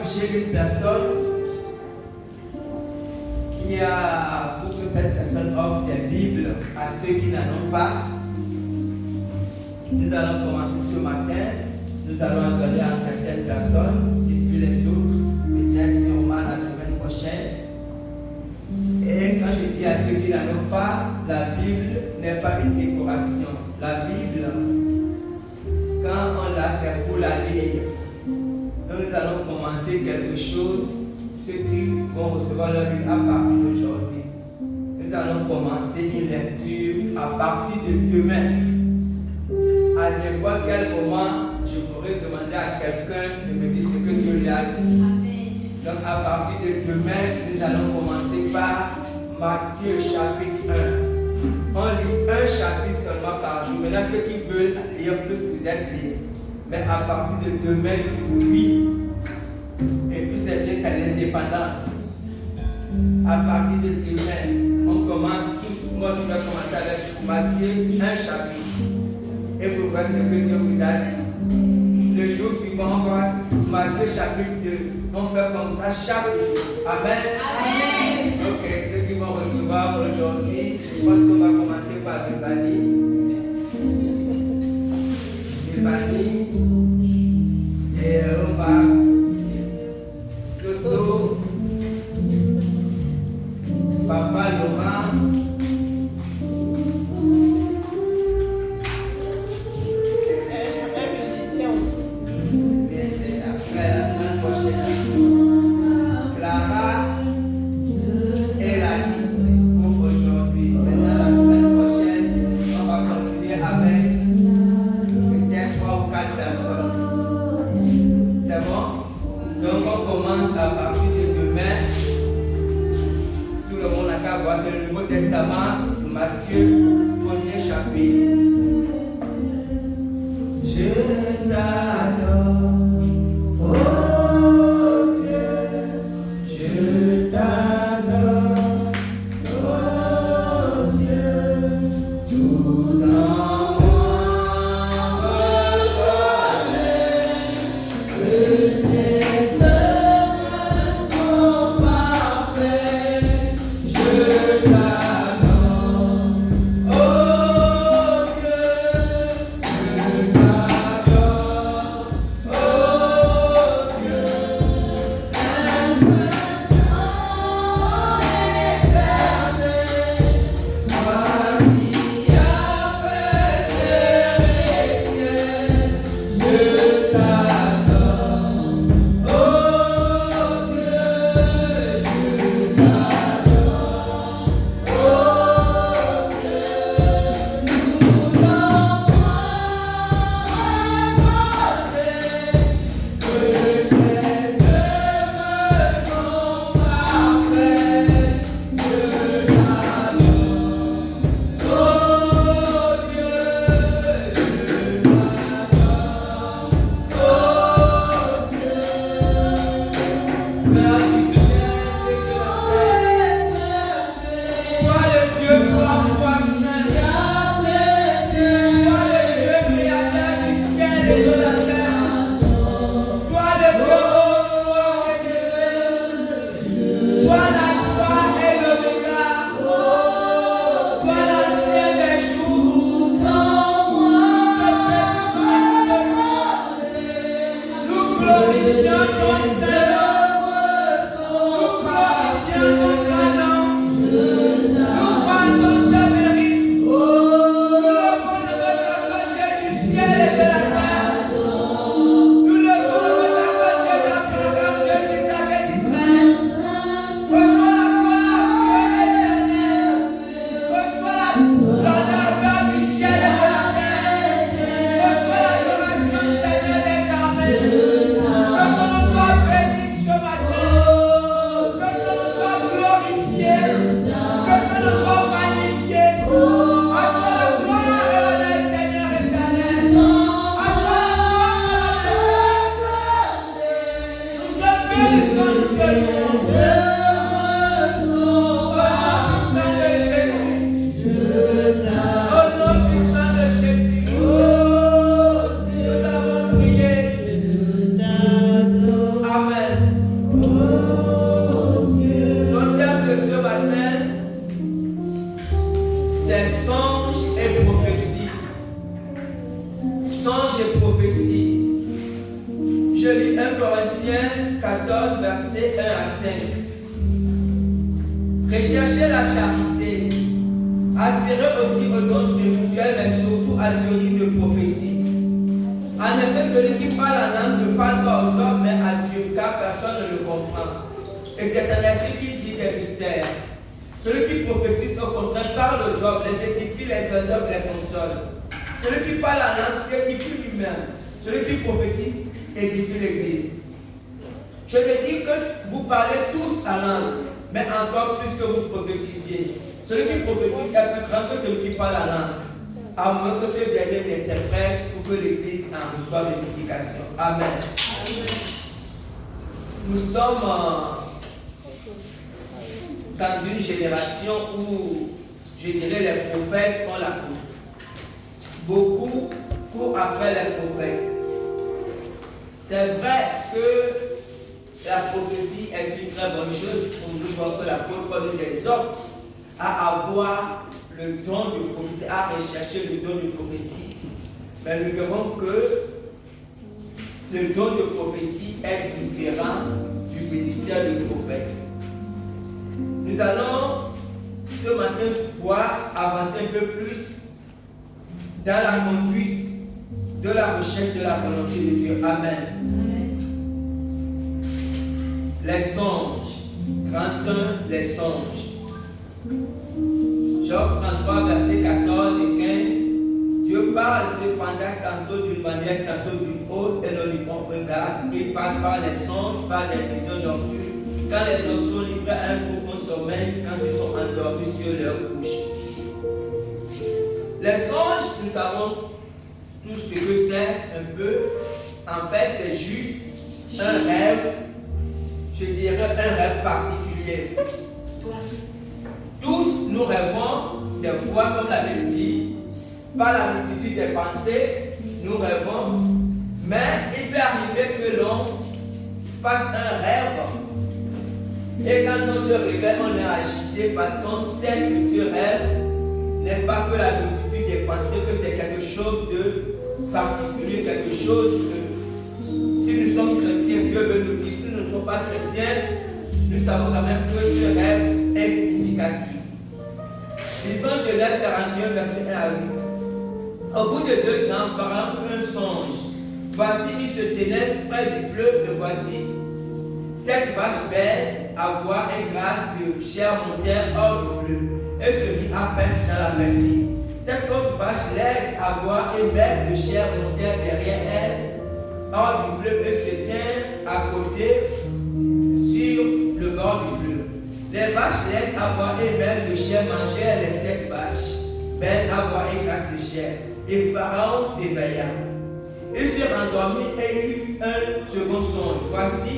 toucher une personne qui a, pour que cette personne offre des Bibles à ceux qui n'en ont pas. Nous allons commencer ce matin. Nous allons donner à certaines personnes et puis les autres, peut-être sûrement la semaine prochaine. Et quand je dis à ceux qui n'en ont pas, la Bible n'est pas une décoration. La Bible, quand on l'a, c'est pour la lire. Donc nous allons commencer quelque chose. Ceux qui vont recevoir leur Bible à partir d'aujourd'hui. Nous allons commencer une lecture à partir de demain. À n'importe quel moment, je pourrais demander à quelqu'un de me dire ce que Dieu lui a dit. Amen. Donc à partir de demain, nous allons commencer par Matthieu chapitre 1. On lit un chapitre seulement par jour. Maintenant, ceux qui veulent lire plus, vous êtes libres. Mais à partir de demain, vous lis. Et puis c'est bien, c'est l'indépendance. À partir de demain, on commence tous. Moi, je vais commencer avec Matthieu, un chapitre. Et vous voyez ce que Dieu vous a dit. Le jour suivant, on va Matthieu chapitre 2. On fait comme ça chaque jour. Amen. Amen. Ok, ceux qui vont recevoir aujourd'hui, je pense qu'on va commencer par Bébani. Bébani. Et on va Soso. Papa Laurent. C'est le Nouveau Testament, Matthieu, premier chapitre. Je t'adore, oh Dieu, je t'adore, oh Dieu, tout en moi reconnaît que tes œuvres sont parfaites. Je t'adore, oh Dieu, je t'adore, oh Dieu, Saint, Saint, Saint éternel, toi qui as fait les cieux, je t'adore, oh Dieu, je t'adore. Oh Dieu, nous n'en que tes œuvres sont parfaites. Je t'adore. Oh Dieu, je t'adore. Oh Dieu, Père du ciel et de la terre. Toi le Dieu, toi saint, toi le Dieu créateur du ciel et de la terre, toi le Dieu ô éternel, toi l'alpha et l'oméga, toi l'ancien des jours, nous glorifions ton Seigneur, 14, versets 1 à 5. Recherchez la charité, aspirez aussi aux dons spirituels, mais surtout à celui de prophétie. En effet, celui qui parle en langue ne parle pas aux hommes, mais à Dieu, car personne ne le comprend. Et c'est un esprit qui dit des mystères. Celui qui prophétise, au contraire, parle aux hommes, les édifie, les exhorte, les console. Celui qui parle en langue s'édifie lui-même. Celui qui prophétise édifie l'Église. Je désire que vous parlez tous en langue, mais encore plus que vous prophétisiez. Celui qui prophétise est plus grand que celui qui parle en langue, à moins que ce dernier l'interprète pour que l'Église en reçoive l'édification. Amen. Nous sommes dans une génération où, je dirais, les prophètes ont la route. Beaucoup courent après les prophètes. C'est vrai que la prophétie est une très bonne chose pour nous voir que l'apôtre Paul nous exhorte à avoir le don de prophétie, à rechercher le don de prophétie. Mais nous verrons que le don de prophétie est différent du ministère du prophète. Nous allons ce matin pouvoir avancer un peu plus dans la conduite de la recherche de la volonté de Dieu. Amen. Les songes. Grand 1, les songes. Job 33, versets 14 et 15. Dieu parle cependant tantôt d'une manière, tantôt d'une autre, et l'on n'y prend un garde. Il parle par les songes, par des visions nocturnes, quand les hommes sont livrés à un profond sommeil, quand ils sont endormis sur leur couche. Les songes, nous savons tout ce que c'est un peu. En fait, c'est juste un rêve, je dirais un rêve particulier. Tous nous rêvons des fois, comme la Bible dit, par la multitude des pensées, nous rêvons, mais il peut arriver que l'on fasse un rêve et quand on se réveille, on est agité parce qu'on sait que ce rêve n'est pas que la multitude des pensées, que c'est quelque chose de particulier, quelque chose de... Si nous sommes chrétiens, Dieu veut nous dire, si nous ne sommes pas chrétiens, nous savons quand même que ce rêve est significatif. Lisons Genèse 41, verset 1 à 8. Au bout de 2 ans, Pharaon eut un songe. Voici, il se tenait près du fleuve, et voici, 7 vaches belles à voir et grasses de chair montèrent hors du fleuve, et se mit à peine dans la mer. 7 autres vaches laides à voir et maigres de chair montèrent derrière elles, hors du fleuve, et se tinrent à côté sur le bord du fleuve. Les vaches laides à voir et maigres de chair mangèrent les 7 vaches belles à voir et grasses de chair. Et Pharaon s'éveilla. Il se rendormit et eut un second songe. Voici,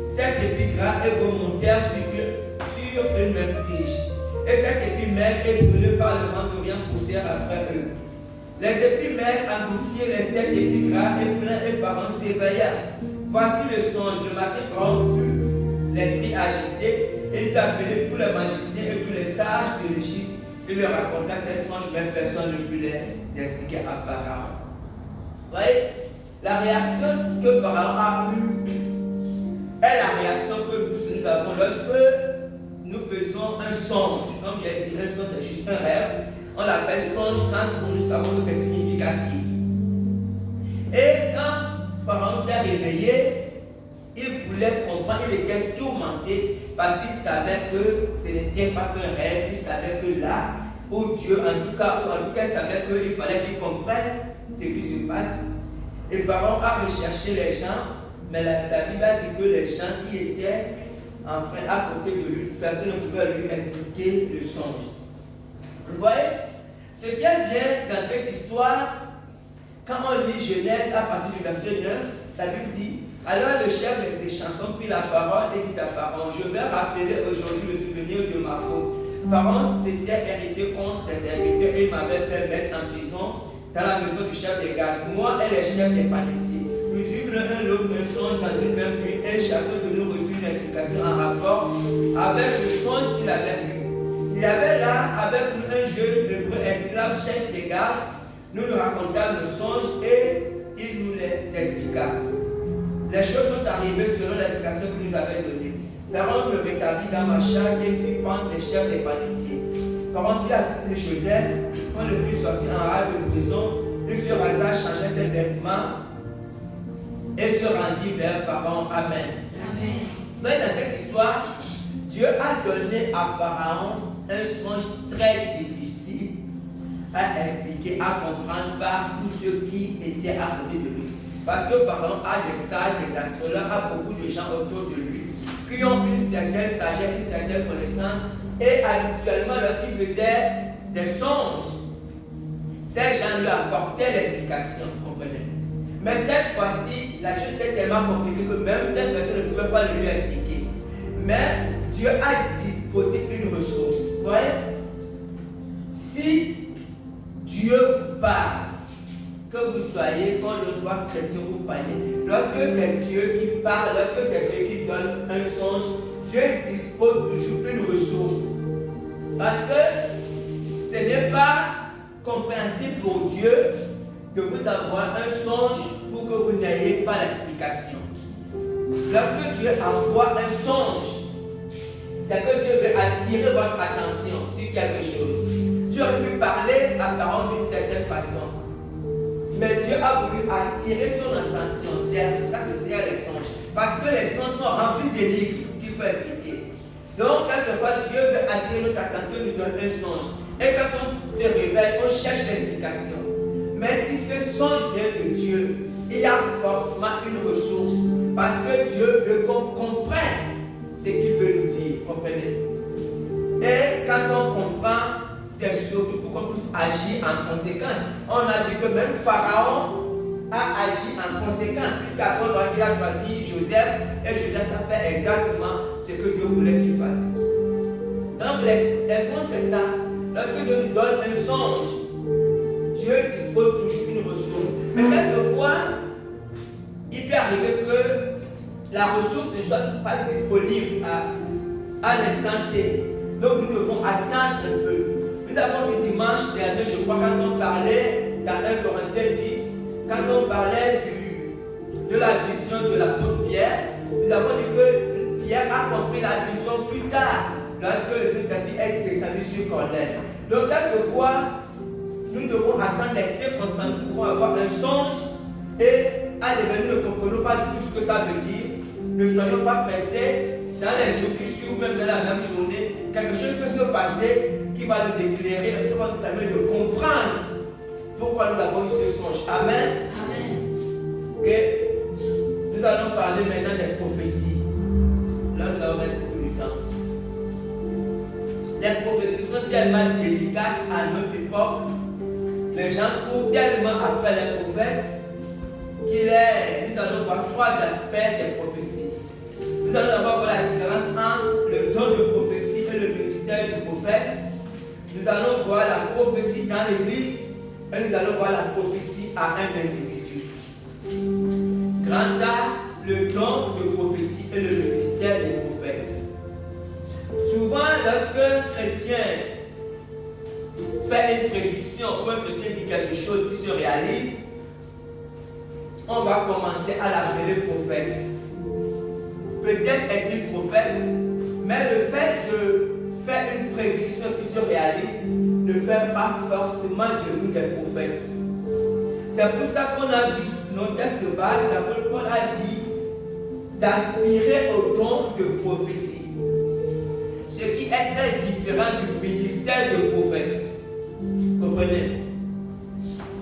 7 épis gras et beaux montèrent sur une même tige. Et 7 épis maigres et brûlés par le vent d'Orient poussèrent après eux. Les épis maigres engloutirent les 7 épis gras et pleins, et Pharaon s'éveilla. Voici le songe. Le matin, Pharaon eut l'esprit agité. Il fit appeler tous les magiciens et tous les sages de l'Égypte. Il leur raconta ces songes, même personne ne put les expliquer à Pharaon. Vous voyez, la réaction que Pharaon a eue est la réaction que nous avons lorsque nous faisons un songe. Comme j'ai dit, un songe c'est juste un rêve. On l'appelle songe quand nous savons que c'est significatif. Et quand Pharaon s'est réveillé, il voulait comprendre, il était tourmenté parce qu'il savait que ce n'était pas qu'un rêve, il savait que là où Dieu, en tout cas, il savait qu'il fallait qu'il comprenne ce qui se passe. Et Pharaon a recherché les gens, mais la Bible a dit que les gens qui étaient enfin à côté de lui, personne ne pouvait lui expliquer le songe. Vous voyez, ce qui est bien dans cette histoire, quand on lit Genèse à partir du verset 9, la Bible dit: alors le chef des chansons prit la parole et dit à Pharaon: je vais rappeler aujourd'hui le souvenir de ma faute. Pharaon s'était hérité contre ses serviteurs et il m'avait fait mettre en prison dans la maison du chef des gardes. Moi et les chefs des panetiers, nous eûmes l'un l'autre un songe dans une même nuit et chacun de nous reçut une explication en rapport avec le songe qu'il avait eu. Il y avait là avec nous un jeune hébreu esclave chef des gardes. Nous nous racontâmes le songe et il nous les expliqua. les choses sont arrivées selon l'explication que nous avait donnée. Pharaon me rétablit dans ma charge et fit prendre les chefs des banquetiers. Pharaon fit appeler Joseph, quand le fit sortir en rade de prison, il se rasa, changea ses vêtements et se rendit vers Pharaon. Amen. Amen. Donc, dans cette histoire, Dieu a donné à Pharaon un songe très difficile à expliquer, à comprendre par tous ceux qui étaient à côté de lui. Parce que Pharaon a des sages, des astrologues, a beaucoup de gens autour de lui qui ont une certaine sagesse, une certaine connaissance. Et habituellement, lorsqu'il faisait des songes, ces gens lui apportaient l'explication, comprenez. Mais cette fois-ci, la chose était tellement compliquée que même cette personne ne pouvait pas le lui expliquer. Mais Dieu a disposé une ressource. Vous voyez? Si Dieu vous parle, que vous soyez, qu'on le soit chrétien ou païen, lorsque c'est Dieu qui parle, lorsque c'est Dieu qui donne un songe, Dieu dispose toujours une ressource. Parce que ce n'est pas compréhensible pour Dieu de vous avoir un songe pour que vous n'ayez pas l'explication. Lorsque Dieu envoie un songe, c'est que Dieu veut attirer votre attention sur quelque chose. Dieu aurait pu parler à Pharaon d'une certaine façon. Mais Dieu a voulu attirer son attention. C'est ça que c'est les songes. Parce que les songes sont remplis d'énigmes qu'il faut expliquer. Donc, quelquefois, Dieu veut attirer notre attention, nous donne un songe. Et quand on se réveille, on cherche l'explication. Mais si ce songe vient de Dieu, il y a forcément une ressource. Parce que Dieu veut qu'on comprenne ce qu'il veut nous dire. Comprenez? Et quand on comprend, c'est surtout pour qu'on puisse agir en conséquence. On a dit que même Pharaon a agi en conséquence, puisqu'après il a choisi Joseph, et Joseph a fait exactement ce que Dieu voulait qu'il fasse. Donc, les songes, c'est ça. Lorsque Dieu nous donne un songe, Dieu dispose toujours d'une ressource. Mais quelquefois, il peut arriver que la ressource ne soit pas disponible à l'instant T. Donc, nous devons attendre un peu. Nous avons vu dimanche dernier, je crois, quand on parlait dans 1 Corinthiens 10, quand on parlait de la vision de l'apôtre Pierre, nous avons dit que Pierre a compris la vision plus tard, lorsque le Saint-Esprit est descendu sur Cornèle. Donc, quelquefois, nous devons attendre les circonstances pour avoir un songe et à l'événement, nous ne comprenons pas du tout ce que ça veut dire. Ne soyons pas pressés. Dans les jours qui suivent, même dans la même journée, quelque chose peut se passer qui va nous éclairer, qui va nous permettre de comprendre pourquoi nous avons eu ce songe. Amen. Amen. Okay. Nous allons parler maintenant des prophéties. Là, nous allons mettre beaucoup de temps. Les prophéties sont tellement délicates à notre époque. Les gens courent tellement après les prophètes nous allons voir trois aspects des prophéties. Nous allons d'abord voir la différence entre le don de prophétie et le ministère du prophète. Nous allons voir la prophétie dans l'église et nous allons voir la prophétie à un individu. Grand A, le don de prophétie et le ministère des prophètes. Souvent, lorsque un chrétien fait une prédiction ou un chrétien dit quelque chose qui se réalise, on va commencer à l'appeler prophète. Peut-être est-il prophète, mais le fait de faire une prédiction qui se réalise ne fait pas forcément de nous des prophètes. C'est pour ça qu'on a vu nos textes de base, l'apôtre Paul a dit d'aspirer au don de prophétie. Ce qui est très différent du ministère de prophète. Comprenez?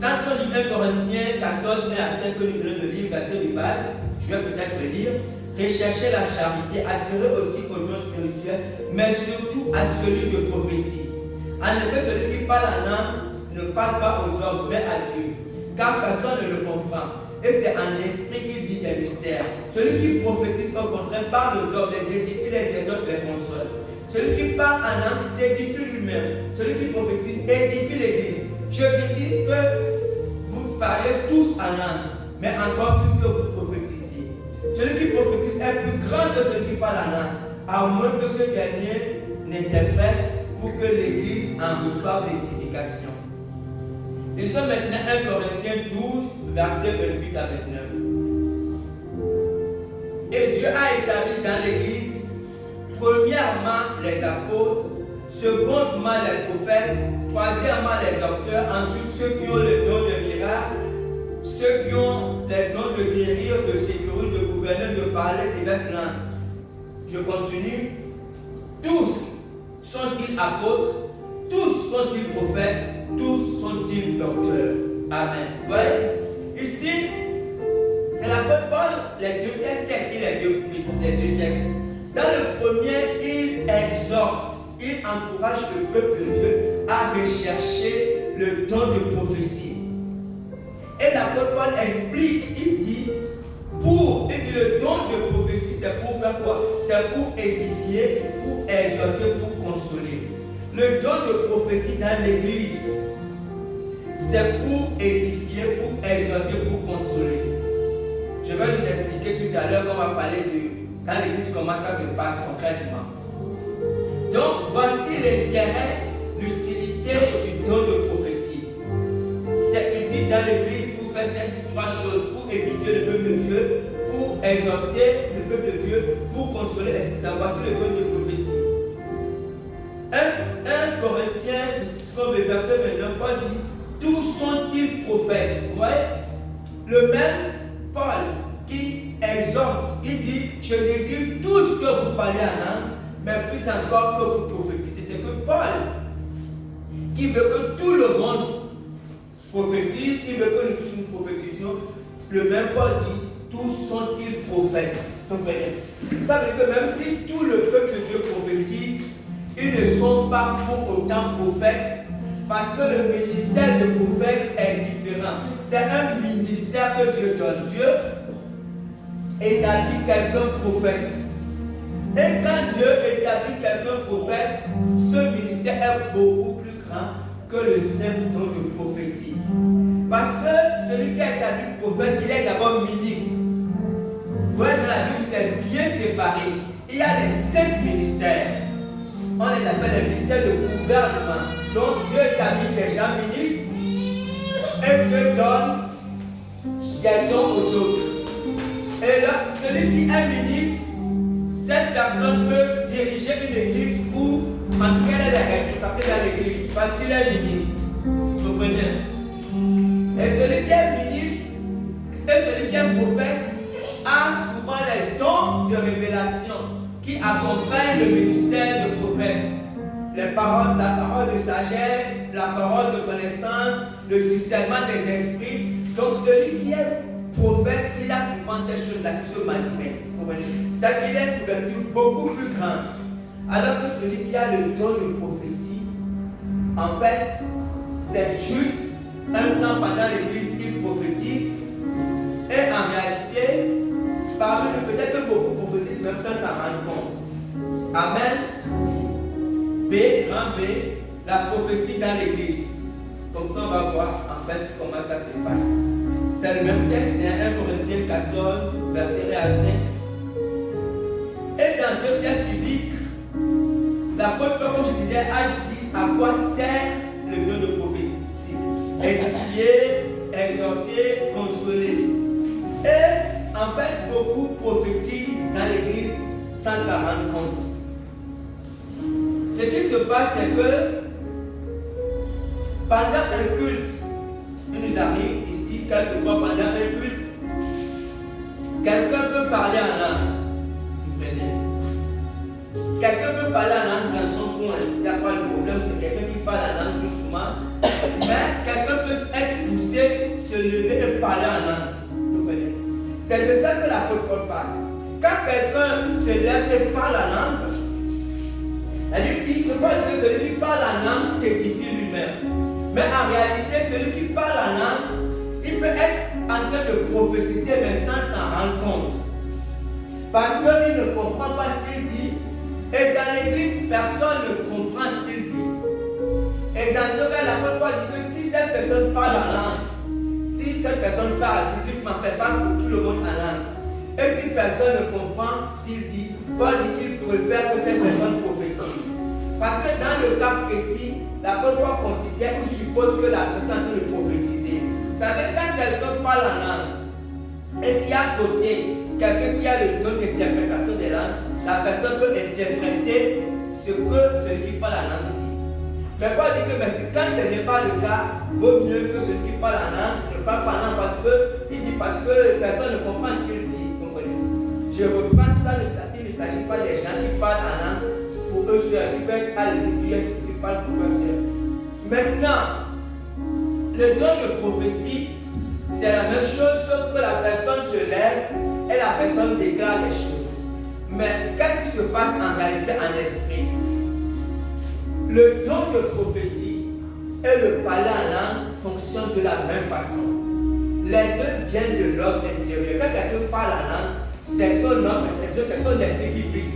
Quand on lit 1 Corinthiens 14, 1 à 5, que nous venons de lire, verset de base, je vais peut-être le lire. Recherchez la charité, aspirez aussi au don spirituel, mais surtout à celui de prophétie. En effet, celui qui parle en langue ne parle pas aux hommes, mais à Dieu, car personne ne le comprend. Et c'est en esprit qu'il dit des mystères. Celui qui prophétise au contraire parle aux hommes, les édifie, les exhorte, les console. Celui qui parle en langue s'édifie lui-même. Celui qui prophétise édifie l'église. Je te dis que vous parlez tous en langue, mais encore plus que vous prophétisez. Celui qui prophétise est plus grand que celui qui parle en langue, à moins que ce dernier n'interprète pour que l'église en reçoive l'édification. Lisons maintenant 1 Corinthiens 12, versets 28 à 29. Et Dieu a établi dans l'Église, premièrement les apôtres, secondement les prophètes, troisièmement les docteurs, ensuite ceux qui ont le don de miracle, ceux qui ont les dons de guérir, de sécuriser, de gouverner, de parler diverses langues. Je continue. Tous sont-ils apôtres, tous sont-ils prophètes, tous sont-ils docteurs. Amen. Vous voyez, ici, c'est l'apôtre Paul, les deux textes qui a écrit les deux textes. Dans le premier, il exhorte, il encourage le peuple de Dieu à rechercher le don de prophétie. Et l'apôtre Paul explique, il dit, le don de prophétie, c'est pour faire quoi? C'est pour édifier, pour exhorter, pour consoler. Le don de prophétie dans l'église, c'est pour édifier, pour exhorter, pour consoler. Je vais vous expliquer tout à l'heure qu'on va parler de dans l'église comment ça se passe concrètement. Donc voici l'intérêt, l'utilité du don de prophétie. C'est utile dans l'église pour faire ces trois choses, pour édifier le peuple de Dieu, pour exhorter le peuple de Dieu, pour consoler, etc. Voici le don de prophétie. 1 Corinthiens, verset 29, Paul dit, tous sont-ils prophètes? Vous voyez? Le même Paul qui exhorte, il dit, je désire tous que vous parlez en langue, mais plus encore que vous prophétisez. C'est que Paul, qui veut que tout le monde prophétise, il veut que nous tous nous prophétisions. Le même Paul dit, tous sont-ils prophètes? Ça veut dire que même si tout le peuple de Dieu prophétise, ils ne sont pas pour autant prophètes, parce que le ministère de prophète est différent. C'est un ministère que Dieu donne. Dieu établit quelqu'un prophète. Et quand Dieu établit quelqu'un prophète, ce ministère est beaucoup plus grand que le simple don de prophétie. Parce que celui qui a établi prophète, il est d'abord ministre. Vous voyez, dans la Bible, c'est bien séparé. Il y a les 5 ministères. On les appelle les ministères de gouvernement. Donc Dieu établit des gens ministres et Dieu donne des dons aux autres. Et là, celui qui est ministre, cette personne peut diriger une église ou en tout cas elle est responsable dans l'église parce qu'il est ministre. Vous comprenez? Et celui qui est ministre et celui qui est prophète a souvent les dons de révélation qui accompagnent le ministère de prophète. Les paroles, la parole de sagesse, la parole de connaissance, le discernement des esprits. Donc celui qui est prophète, il a souvent ces choses-là qui se manifestent. C'est qu'il a une couverture beaucoup plus grande. Alors que celui qui a le don de prophétie, en fait, c'est juste un temps pendant l'église, il prophétise. Et en réalité, parmi nous, peut-être que beaucoup prophétisent même sans s'en rendre compte. Amen. B, grand B, la prophétie dans l'église. Comme ça, on va voir en fait comment ça se passe. C'est le même texte, 1 Corinthiens 14, verset 1 à 5. Et dans ce texte biblique, l'apôtre Paul, comme je disais, a dit à quoi sert le don de prophétie. Édifier, exhorter, consoler. Et en fait, beaucoup prophétisent dans l'église sans s'en rendre compte. Ce qui se passe, c'est que pendant un culte, il nous arrive ici, quelquefois pendant un culte, quelqu'un peut parler en langue. Vous comprenez? Quelqu'un peut parler en langue dans son coin. Il n'y a pas de problème, c'est quelqu'un qui parle en langue doucement. Mais quelqu'un peut être poussé, se lever et parler en langue. Vous comprenez? C'est de ça que l'apôtre Paul parle. Quand quelqu'un se lève et parle en langue, elle dit que celui qui parle en langue s'édifie lui-même. Mais en réalité, celui qui parle en langue, il peut être en train de prophétiser, mais sans s'en rendre compte. Parce qu'il ne comprend pas ce qu'il dit. Et dans l'église, personne ne comprend ce qu'il dit. Et dans ce cas, l'apôtre Paul dit que si cette personne parle en langue, si cette personne parle publiquement, fait pas pour tout le monde en langue, et si personne ne comprend ce qu'il dit, Paul dit qu'il préfère que cette personne prophétise. Parce que dans le cas précis, l'apôtre Paul considère ou suppose que la personne est en train de prophétiser. Ça veut dire quand quelqu'un parle en langue, et si à côté, quelqu'un qui a le don d'interprétation des langues, la personne peut interpréter ce que celui qui parle la langue dit. Mais pas dire que quand ce n'est pas le cas, vaut mieux que celui qui parle la langue ne parle pas la langue parce que personne ne comprend ce qu'il dit. Comprenez? Je repense ça, il ne s'agit pas des gens qui parlent en langue pour eux seuls, qui peuvent être à l'église, qui parlent pour eux seuls. Maintenant, le don de prophétie, c'est la même chose, sauf que la personne se lève et la personne déclare des choses. Mais qu'est-ce qui se passe en réalité en esprit? Le don de prophétie et le parler en langue fonctionnent de la même façon. Les deux viennent de l'homme intérieur. Quand quelqu'un parle en langue, c'est son homme intérieur, c'est son esprit qui prie.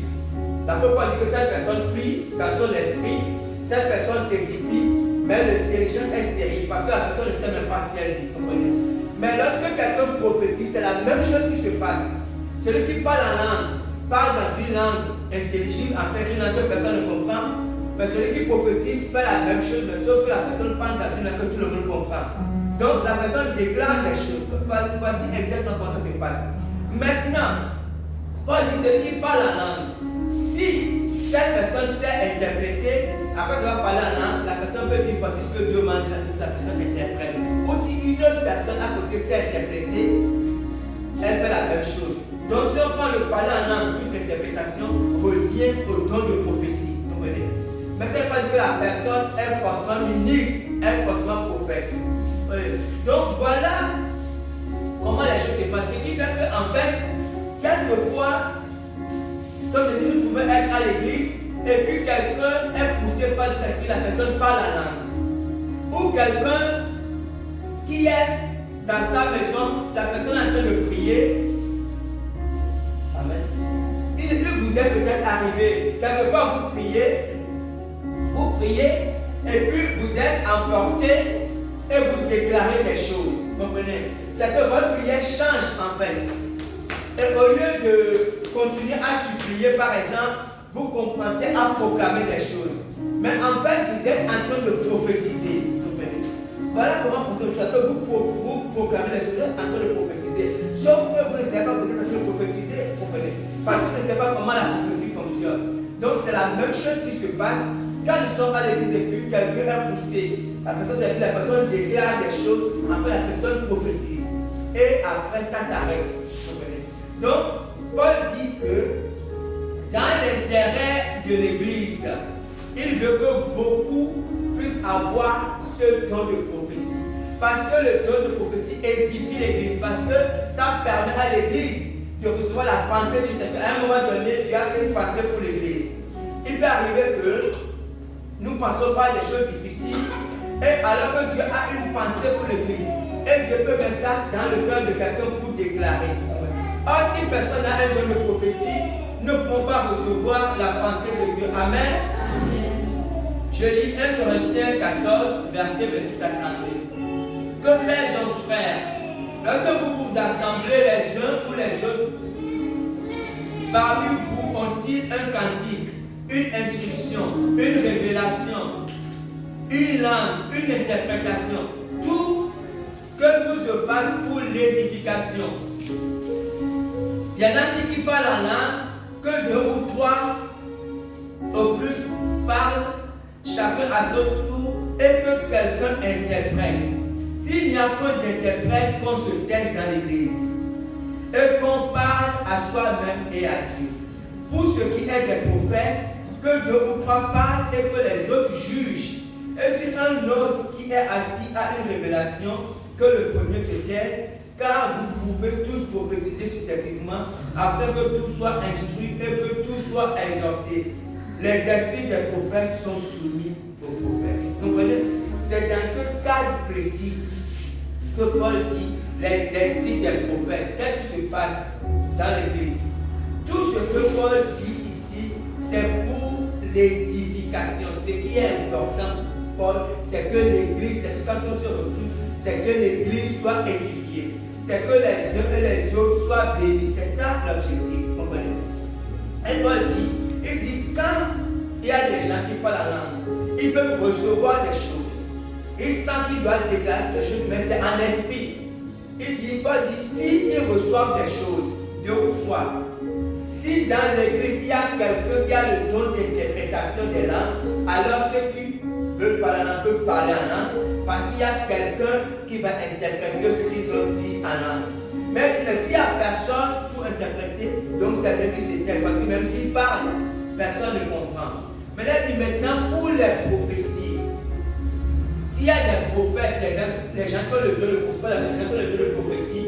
La plupart dit que cette personne prie dans son esprit, cette personne s'édifie, mais l'intelligence est stérile parce que la personne ne sait même pas ce qu'elle dit. Comprenez? Mais lorsque quelqu'un prophétise, c'est la même chose qui se passe. Celui qui parle en langue parle dans une langue intelligible, en fait une langue que personne ne comprend. Mais celui qui prophétise fait la même chose, mais sauf que la personne parle dans une langue que tout le monde comprend. Donc la personne déclare des choses. Voici exactement comment ça se passe. Maintenant, Paul dit celui qui parle en langue, si cette personne sait interpréter, après ça va parler en langue, la personne peut dire voici ce que Dieu m'a dit, la personne interprète. Ou si une autre personne à côté sait interpréter, elle fait la même chose. Donc si on prend le parler en langue plus l'interprétation, revient au don de prophétie. Vous comprenez? Mais ce n'est pas que la personne est forcément ministre, est forcément prophète. Oui. Donc voilà comment les choses se passent. Ce qui fait qu'en fait, quelquefois, comme je dis, nous pouvons être à l'église et puis quelqu'un est poussé par le fait que la personne parle la langue. Ou quelqu'un qui est dans sa maison, la personne est en train de prier. Amen. Il vous est peut-être arrivé, quelquefois vous priez et puis vous êtes emporté et vous déclarez des choses. Vous comprenez? C'est que votre prière change en fait. Et au lieu de continuer à supplier par exemple, vous commencez à proclamer des choses. Mais en fait, vous êtes en train de prophétiser. Vous comprenez? Voilà comment fonctionne ça. Que vous proclamez des choses, vous êtes en train de prophétiser. Sauf que vous ne savez pas que vous êtes en train de prophétiser. Vous comprenez? Parce que vous ne savez pas comment la prophétie fonctionne. Donc c'est la même chose qui se passe. Quand nous sommes à l'église et puis quelqu'un est poussé, la personne déclare des choses, après la personne prophétise. Et après ça s'arrête. Donc, Paul dit que dans l'intérêt de l'église, il veut que beaucoup puissent avoir ce don de prophétie. Parce que le don de prophétie édifie l'église. Parce que ça permet à l'église de recevoir la pensée du Seigneur. À un moment donné, Dieu a une pensée pour l'église. Il peut arriver que nous ne pensons pas à des choses difficiles, et alors que Dieu a une pensée pour l'église, et Dieu peut mettre ça dans le cœur de quelqu'un pour déclarer. Or, si personne n'a un don de prophétie, nous ne pouvons pas recevoir la pensée de Dieu. Amen. Je lis 1 Corinthiens 14, verset 26 à 32. Que faire donc, frères? Lorsque vous vous assemblez les uns ou les autres, parmi vous ont-ils un cantique, une instruction, une révélation, une langue, une interprétation, que tout se fasse pour l'édification. Il y en a qui parlent en langue, que 2 ou 3 au plus parlent, chacun à son tour, et que quelqu'un interprète. S'il n'y a pas d'interprète, qu'on se taise dans l'église et qu'on parle à soi-même et à Dieu. Pour ce qui est des prophètes, que 2 ou 3 parlent et que les autres jugent. Et si un autre qui est assis a une révélation, que le premier se taise, car vous pouvez tous prophétiser successivement, afin que tout soit instruit et que tout soit exhorté. Les esprits des prophètes sont soumis aux prophètes. Vous comprenez? C'est dans ce cadre précis que Paul dit les esprits des prophètes. Qu'est-ce qui se passe dans l'église? Tout ce que Paul dit ici, c'est pour l'édification. Ce qui est important, Paul, c'est que l'église, c'est que quand on se retrouve, c'est que l'église soit édifiée. C'est que les uns et les autres soient bénis. C'est ça l'objectif. Comprenez? Et Paul dit, il dit, quand il y a des gens qui parlent la langue, ils peuvent recevoir des choses. Ils sentent qu'ils doivent déclarer des choses, mais c'est en esprit. Paul dit, s'ils reçoivent des choses, 2 ou 3. Si dans l'église il y a quelqu'un qui a le don d'interprétation des langues, alors ceux qui veulent parler en langue peuvent parler en langue, parce qu'il y a quelqu'un qui va interpréter ce qu'ils ont dit en langue. Mais s'il n'y a personne pour interpréter, donc ça veut dire que c'est tel, parce que même s'il parle, personne ne comprend. Maintenant, pour les prophéties, s'il y a des prophètes, les gens qui ont le don de prophète, les gens qui ont le don de prophétie,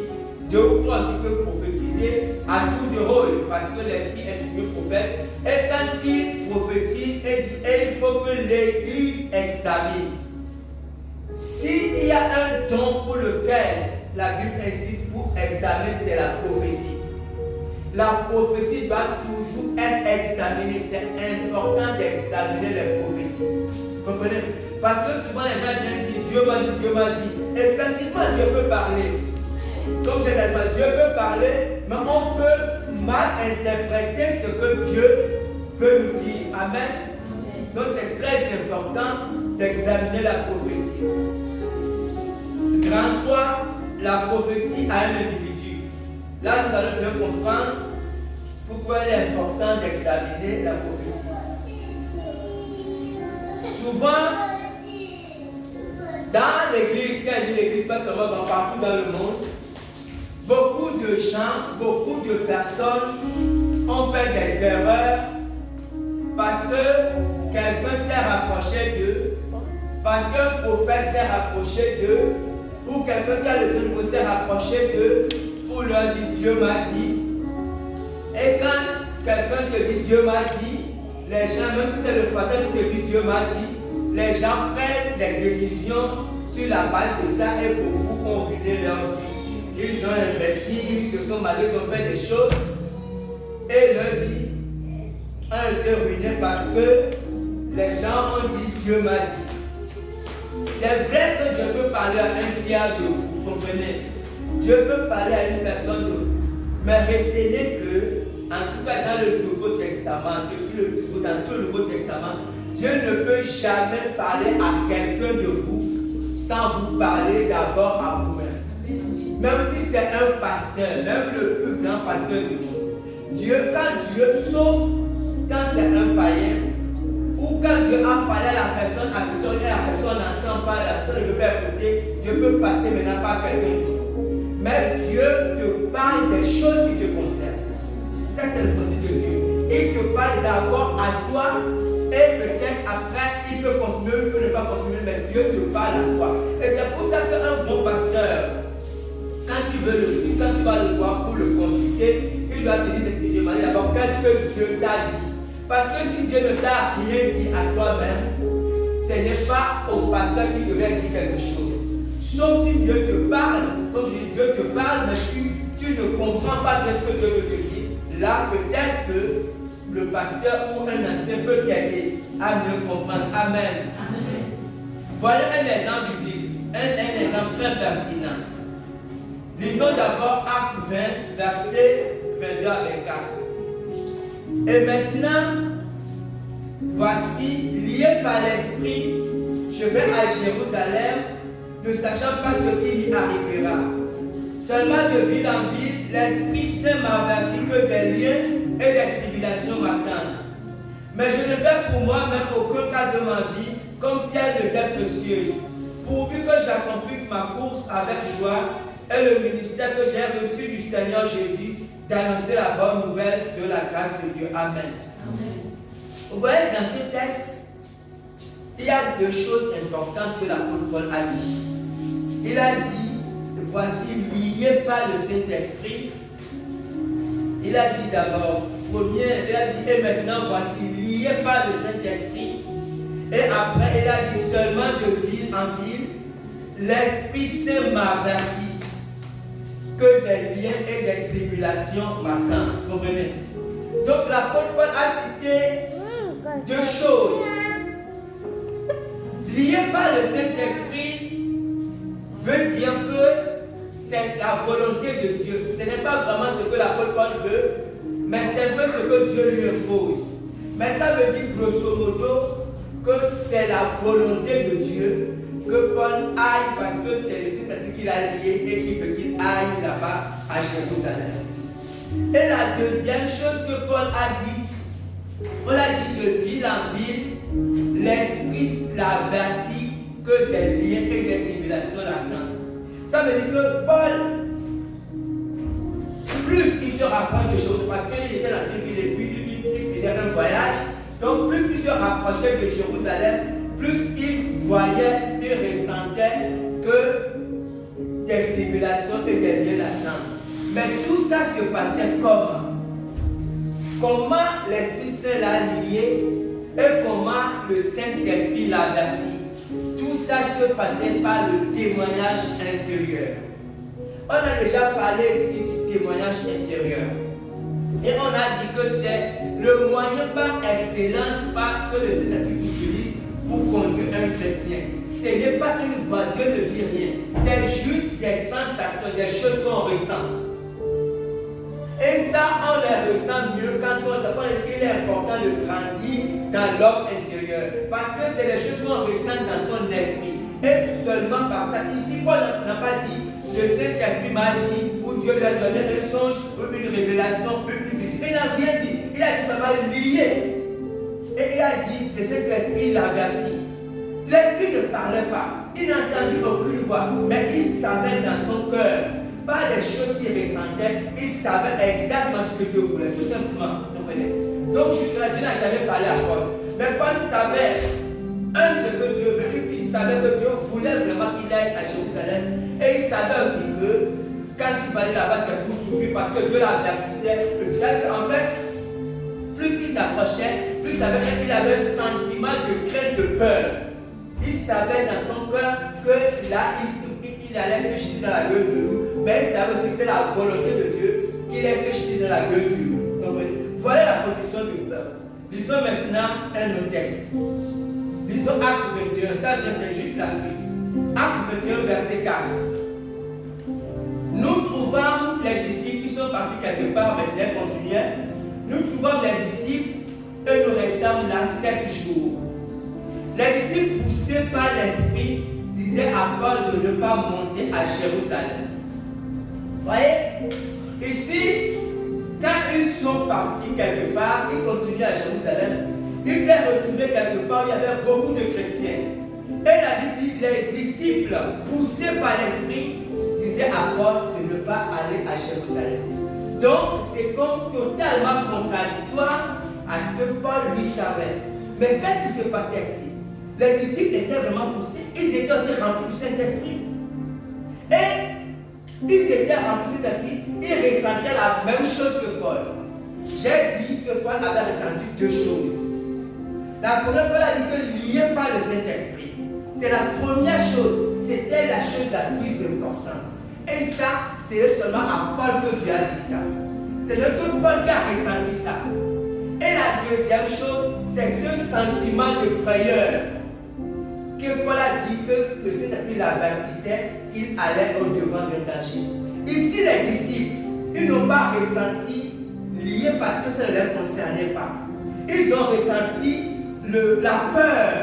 2 ou 3 aussi peuvent prophétiser à tour de rôle, parce que l'esprit est sur le prophète. Et quand il prophétise, il faut que l'église examine. S'il y a un don pour lequel la Bible insiste pour examiner, c'est la prophétie. La prophétie doit toujours être examinée. C'est important d'examiner les prophéties. Vous comprenez? Parce que souvent les gens viennent dire Dieu m'a dit, Dieu m'a dit. Effectivement, Dieu peut parler. Comme je l'ai dit, Dieu peut parler, mais on peut mal interpréter ce que Dieu veut nous dire. Amen. Donc c'est très important d'examiner la prophétie. Grand 3, la prophétie à un individu. Là, nous allons bien comprendre pourquoi il est important d'examiner la prophétie. Souvent, dans l'église, quand on dit l'église, pas seulement partout dans le monde, beaucoup de gens, beaucoup de personnes ont fait des erreurs parce que quelqu'un s'est rapproché d'eux, parce qu'un prophète s'est rapproché d'eux, ou quelqu'un qui a le don s'est rapproché d'eux pour leur dire Dieu m'a dit. Et quand quelqu'un te dit Dieu m'a dit, les gens, même si c'est le pasteur qui te dit Dieu m'a dit, les gens prennent des décisions sur la base de ça et beaucoup ont ruiné leur vie. Ils ont investi, ils se sont mariés, ils ont fait des choses et leur vie a été ruinée parce que les gens ont dit Dieu m'a dit. C'est vrai que Dieu peut parler à un tiers de vous, vous comprenez? Dieu peut parler à une personne de vous. Mais retenez que, en tout cas dans le Nouveau Testament, dans tout le Nouveau Testament, Dieu ne peut jamais parler à quelqu'un de vous sans vous parler d'abord à vous-même. Même si c'est un pasteur, même le plus grand pasteur du monde. Quand Dieu, sauf quand c'est un païen, ou quand Dieu a parlé à la personne, et la personne n'entend pas, la personne ne veut pas écouter, Dieu peut passer maintenant par quelqu'un d'autre. Mais Dieu te parle des choses qui te concernent. Ça, c'est le principe de Dieu. Il te parle d'abord à toi, et peut-être après, il peut continuer, il peut ne pas continuer, mais Dieu te parle à toi. Et c'est pour ça qu'un bon pasteur, quand tu vas le voir pour le consulter, il doit te demander d'abord qu'est-ce que Dieu t'a dit. Parce que si Dieu ne t'a rien dit à toi-même, ce n'est pas au pasteur qui devrait dire quelque chose. Sauf si Dieu te parle, comme je dis, Dieu te parle, mais tu ne comprends pas ce que Dieu veut te dire. Là, peut-être que le pasteur ou un ancien peut t'aider à mieux comprendre. Amen. Amen. Voilà un exemple biblique, un exemple très pertinent. Lisons d'abord Acte 20, versets 22 à 24. Et maintenant, voici, lié par l'Esprit, je vais à Jérusalem, ne sachant pas ce qui y arrivera. Seulement de ville en ville, l'Esprit Saint m'avertit que des liens et des tribulations m'attendent. Mais je ne fais pour moi-même aucun cas de ma vie, comme si elle était précieuse, pourvu que j'accomplisse ma course avec joie et le ministère que j'ai reçu du Seigneur Jésus, d'annoncer la bonne nouvelle de la grâce de Dieu. Amen. Amen. Vous voyez, dans ce texte, il y a 2 choses importantes que l'apôtre Paul a dit. Il a dit, voici, lié par le Saint-Esprit. Il a dit d'abord, premier, il a dit, et maintenant, voici, lié par le Saint-Esprit. Et après, il a dit, seulement de ville en ville, l'Esprit Saint m'avertit que des liens et des tribulations m'attendent. Vous comprenez? Donc l'apôtre Paul a cité 2 choses. Lié par le Saint-Esprit veut dire que c'est la volonté de Dieu. Ce n'est pas vraiment ce que l'apôtre Paul veut, mais c'est un peu ce que Dieu lui impose. Mais ça veut dire grosso modo que c'est la volonté de Dieu que Paul aille, parce que c'est le Saint-Esprit qui l'a lié et qui veut qu'il aille là-bas à Jérusalem. Et la deuxième chose que Paul a dit de ville en ville, l'Esprit l'avertit que des liens et des tribulations l'attendent. Ça veut dire que Paul, plus il se rapproche de choses, parce qu'il était dans une ville et puis il faisait un voyage, donc plus il se rapprochait de Jérusalem, plus il voyait, il ressentait que des tribulations et des liens l'attendent. Mais tout ça se passait comment? Comment l'Esprit Saint l'a lié et comment le Saint-Esprit l'avertit? Tout ça se passait par le témoignage intérieur. On a déjà parlé ici du témoignage intérieur. Et on a dit que c'est le moyen par excellence que le Saint-Esprit utilise pour conduire un chrétien. Ce n'est pas une voix, Dieu ne dit rien. C'est juste des sensations, des choses qu'on ressent. Et ça, on les ressent mieux quand on apprend qu'il est important de grandir dans l'homme intérieur. Parce que c'est les choses qu'on ressent dans son esprit. Et seulement par ça, ici, Paul n'a pas dit, le Saint-Esprit m'a dit, ou Dieu lui a donné un songe, ou une révélation, une vision. Il n'a rien dit. Il a dit seulement lié. Et il a dit, le Saint-Esprit l'avertit. L'Esprit ne parlait pas. Il n'a entendu aucune voix. Mais il savait dans son cœur, pas des choses qu'il ressentait, il savait exactement ce que Dieu voulait, tout simplement. Donc jusque-là, Dieu n'a jamais parlé à Paul. Mais Paul savait, ce que Dieu veut, il savait que Dieu voulait vraiment qu'il aille à Jérusalem. Et il savait aussi que quand il va aller là-bas, c'est pour souffrir, parce que Dieu l'avertissait. En fait, plus il s'approchait, plus il avait un sentiment de crainte, de peur. Il savait dans son cœur que là, il allait se jeter dans la gueule de loup. Mais il savait que c'était la volonté de Dieu qu'il allait se jeter dans la gueule du loup. Voilà la position du peuple. Lisons maintenant un autre texte. Lisons Acte 21. Ça, c'est juste la suite. Acte 21, verset 4. Nous trouvons les disciples qui sont partis quelque part, mais bien continuaient. Nous trouvons les disciples et nous restons là 7 jours. Les disciples, poussés par l'Esprit, disaient à Paul de ne pas monter à Jérusalem. Vous voyez? Ici, quand ils sont partis quelque part, ils continuaient à Jérusalem, ils s'est retrouvés quelque part où il y avait beaucoup de chrétiens. Et la Bible dit, les disciples, poussés par l'Esprit, disaient à Paul de ne pas aller à Jérusalem. Donc, c'est comme totalement contradictoire à ce que Paul lui savait. Mais qu'est-ce qui se passait ici? Les disciples étaient vraiment poussés. Ils étaient aussi remplis du Saint-Esprit. Et ils étaient remplis du Saint-Esprit. Ils ressentaient la même chose que Paul. J'ai dit que Paul avait ressenti 2 choses. La première, Paul a dit que lié par le Saint-Esprit. C'est la première chose. C'était la chose la plus importante. Et ça, c'est seulement à Paul que Dieu a dit ça. C'est le que Paul qui a ressenti ça. Et la deuxième chose, c'est ce sentiment de frayeur que Paul a dit que le Saint-Esprit l'avertissait qu'il allait au-devant d'un danger. Ici, les disciples, ils n'ont pas ressenti lié parce que ça ne les concernait pas. Ils ont ressenti la peur.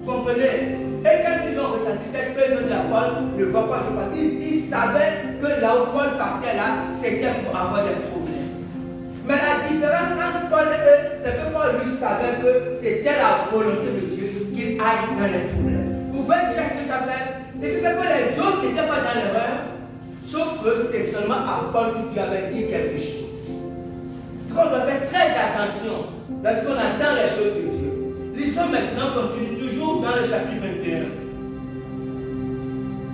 Vous comprenez? Et quand ils ont ressenti cette peur, ils ont dit à Paul, ne va pas, parce qu'ils savaient que là où Paul partait là, c'était pour avoir des problèmes. Mais la différence entre Paul et eux, c'est que Paul lui savait que c'était la volonté de Dieu qu'il aille dans les problèmes. Vous voyez déjà ce que ça fait? C'est qui fait que les autres n'étaient pas dans l'erreur, sauf que c'est seulement à Paul que Dieu avait dit quelque chose. C'est qu'on doit faire très attention lorsqu'on entend les choses de Dieu. Lisons maintenant, continue toujours dans le chapitre 21.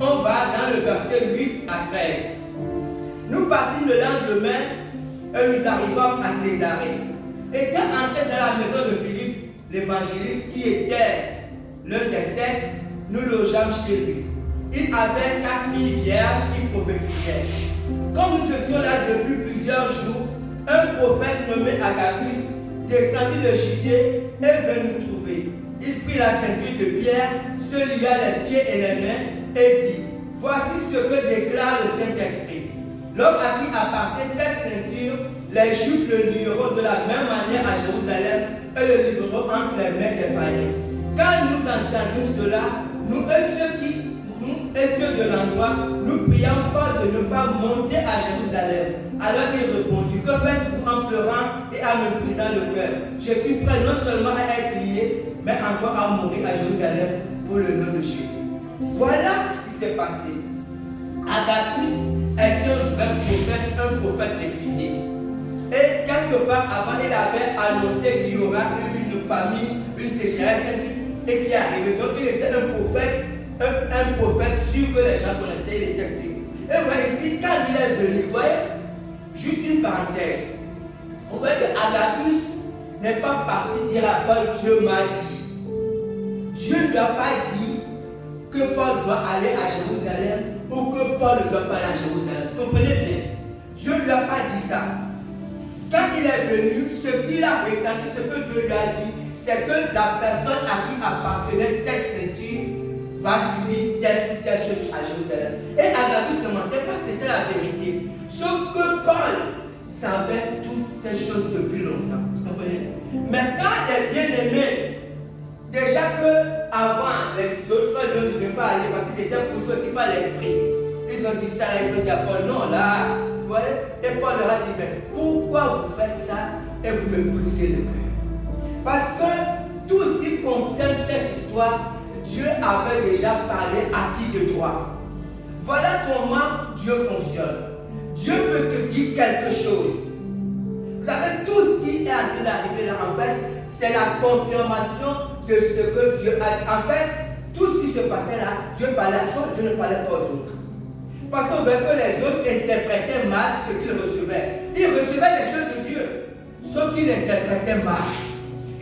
On va dans le verset 8 à 13. Nous partîmes le lendemain et nous arrivons à Césarée. Étant entrés dans la maison de Philippe, l'évangéliste qui était l'un des 7, nous logeâmes chez lui. Il avait 4 filles vierges qui prophétisaient. Comme nous étions là depuis plusieurs jours, un prophète nommé Agabus descendit de Judée et vint nous trouver. Il prit la ceinture de Pierre, se lia les pieds et les mains et dit, voici ce que déclare le Saint-Esprit. L'homme à qui appartient cette ceinture, les Juifs le lieront de la même manière à Jérusalem et le livreront entre les mains des païens. Quand nous entendîmes cela, nous et ceux qui nous et ceux de l'endroit, nous prions Paul de ne pas monter à Jérusalem. Alors il répondit, que faites-vous en pleurant et en me brisant le cœur? Je suis prêt non seulement à être lié, mais encore à mourir à Jérusalem pour le nom de Jésus. Voilà ce qui s'est passé. Agabus était un vrai prophète réputé. Et quelque part avant, il avait annoncé qu'il y aura une famine, une sécheresse, et qui est arrivé. Donc il était un prophète sûr que les gens connaissaient, il était sûr. Et vous voyez ici, quand il est venu, vous voyez, juste une parenthèse. Vous voyez que Agabus n'est pas parti dire à Paul, Dieu m'a dit. Dieu ne lui a pas dit que Paul doit aller à Jérusalem ou que Paul ne doit pas aller à Jérusalem. Comprenez bien. Dieu ne lui a pas dit ça. Quand il est venu, ce qu'il a ressenti, ce que Dieu lui a dit, c'est que la personne à qui appartenait cette ceinture va subir telle chose à Jérusalem. Et Agabus ne mentait pas, c'était la vérité. Sauf que Paul savait toutes ces choses depuis longtemps. Vous comprenez? Mais quand les bien-aimés, déjà qu'avant, les autres frères ne devaient pas aller parce qu'ils étaient poussés aussi par l'esprit. Ils ont dit ça, là, ils ont dit à Paul, non, là, vous voyez? Et Paul leur a dit, mais pourquoi vous faites ça et vous me brisez le cœur? Parce que tout ce qui concerne cette histoire, Dieu avait déjà parlé à qui de toi. Voilà comment Dieu fonctionne. Dieu peut te dire quelque chose. Vous savez, tout ce qui est en train d'arriver là, en fait, c'est la confirmation de ce que Dieu a dit. En fait, tout ce qui se passait là, Dieu parlait à toi, Dieu ne parlait pas aux autres. Parce qu'on veut que les autres interprétaient mal ce qu'ils recevaient. Ils recevaient des choses de Dieu, sauf qu'ils interprétaient mal.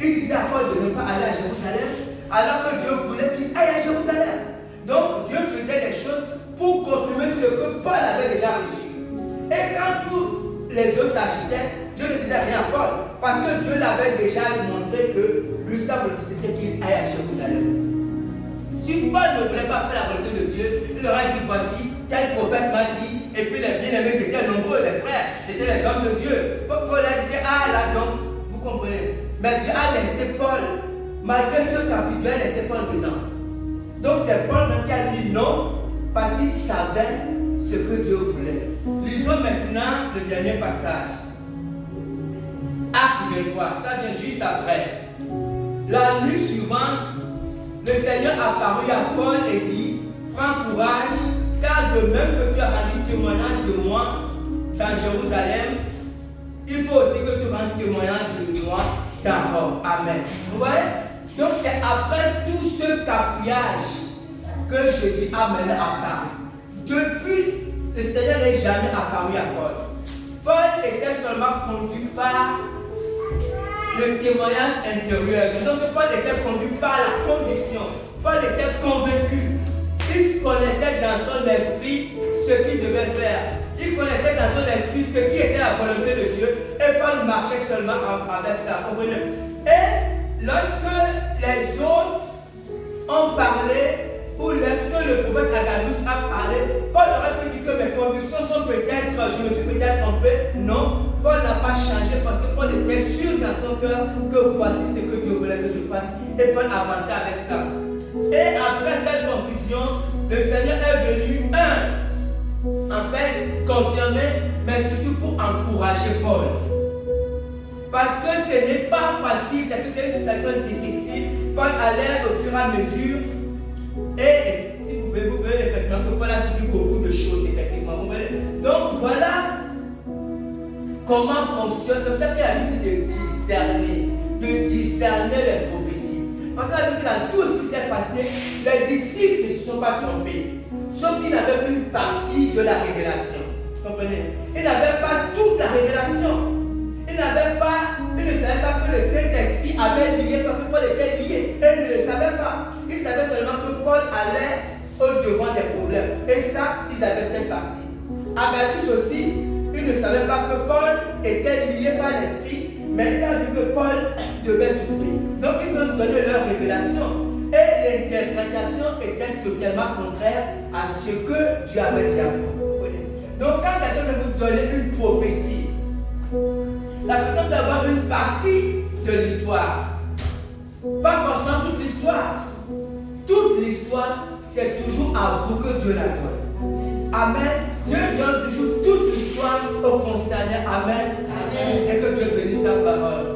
Il disait à Paul de ne pas aller à Jérusalem, alors que Dieu voulait qu'il aille à Jérusalem. Donc Dieu faisait des choses pour confirmer ce que Paul avait déjà reçu. Et quand tous les autres s'agitaient, Dieu ne disait rien à Paul, parce que Dieu l'avait déjà montré que lui, sa volonté c'était qu'il aille à Jérusalem. Si Paul ne voulait pas faire la volonté de Dieu, il leur a dit, voici, tel prophète m'a dit, et puis les bien-aimés étaient nombreux, les frères, c'était les hommes de Dieu. Paul a dit, ah là donc, vous comprenez. Mais Dieu a laissé Paul, malgré ce qu'a fait, Dieu a laissé Paul dedans. Donc c'est Paul même qui a dit non, parce qu'il savait ce que Dieu voulait. Lisons maintenant le dernier passage. Acte 23, ça vient juste après. La nuit suivante, le Seigneur apparut à Paul et dit, prends courage, car de même que tu as rendu témoignage de moi dans Jérusalem, il faut aussi que tu rendes témoignage de moi dans Rome. Amen. Vous voyez? Donc c'est après tout ce cafouillage que Jésus a mené à part. Depuis, le Seigneur n'est jamais apparu à Paul. Paul était seulement conduit par le témoignage intérieur. Donc Paul était conduit par la conviction. Paul était convaincu. Il connaissait dans son esprit ce qu'il devait faire. Il connaissait dans son esprit ce qui était la volonté de Dieu. Et Paul marchait seulement avec ça. Comprenez? Et lorsque les autres ont parlé, ou lorsque le prophète Agabus a parlé, Paul aurait pu dire que mes convictions sont peut-être, je me suis peut-être trompé. Non, Paul n'a pas changé parce que Paul était sûr dans son cœur que voici ce que Dieu voulait que je fasse. Et Paul avançait avec ça. Et après cette confusion, le Seigneur est venu, en fait, confirmer, mais surtout pour encourager Paul. Parce que ce n'est pas facile, c'est que c'est une situation difficile. Paul allait au fur et à mesure. Et si vous verrez effectivement que Paul a subi beaucoup de choses, effectivement. Donc voilà comment fonctionne. C'est pour ça qu'il a dit de discerner les prophéties. Parce que dans tout ce qui s'est passé, les disciples ne se sont pas trompés. Sauf qu'ils avaient une partie de la révélation. Vous comprenez? Ils n'avaient pas toute la révélation. Ils ne savaient pas que le Saint-Esprit avait lié, parce que Paul était lié. Ils ne le savaient pas. Ils savaient seulement que Paul allait au-devant des problèmes. Et ça, ils avaient cette partie. Agabus aussi, il ne savait pas que Paul était lié par l'Esprit, mais il a vu que Paul devait souffrir. Donc, ils ont donné leur révélation. Et l'interprétation était totalement contraire à ce que Dieu avait dit à Paul. Donc, quand quelqu'un veut vous donner une prophétie, la personne peut avoir une partie de l'histoire. Pas forcément toute l'histoire. Toute l'histoire, c'est toujours à vous que Dieu la donne. Amen. Dieu donne toujours toute l'histoire aux concernés. Amen. Amen. Et que Dieu bénisse sa parole.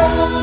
Oh,